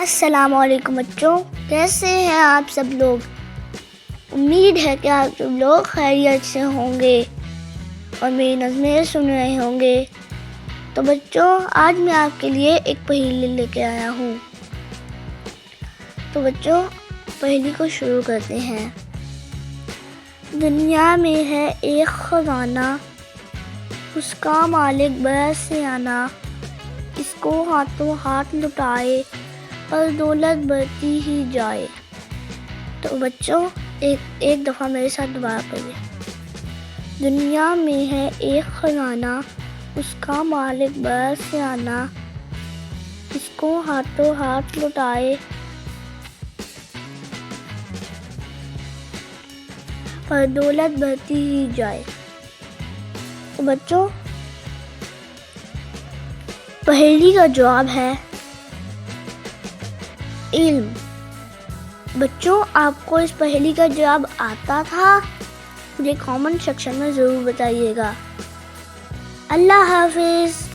अस्सलामुअलैकुम बच्चों, कैसे हैं आप सब लोग। उम्मीद है कि आप सब लोग खैरियत से होंगे और मेरी नज़में सुन रहे होंगे। तो बच्चों, आज मैं आपके लिए एक पहेली लेके आया हूँ। तो बच्चों, पहेली को शुरू करते हैं। दुनिया में है एक खजाना, उसका मालिक बड़ा सियाना, इसको हाथों हाथ लुटाए और दौलत बढ़ती ही जाए। तो बच्चों, एक दफ़ा मेरे साथ दोबारा पढ़िए। दुनिया में है एक खजाना, उसका मालिक बड़ा सियाना, इसको हाथों हाथ लुटाए और दौलत बढ़ती ही जाए। तो बच्चों, पहेली का जवाब है इल्म। बच्चों, आपको इस पहेली का जवाब आता था? मुझे कमेंट सेक्शन में ज़रूर बताइएगा। अल्लाह हाफिज़।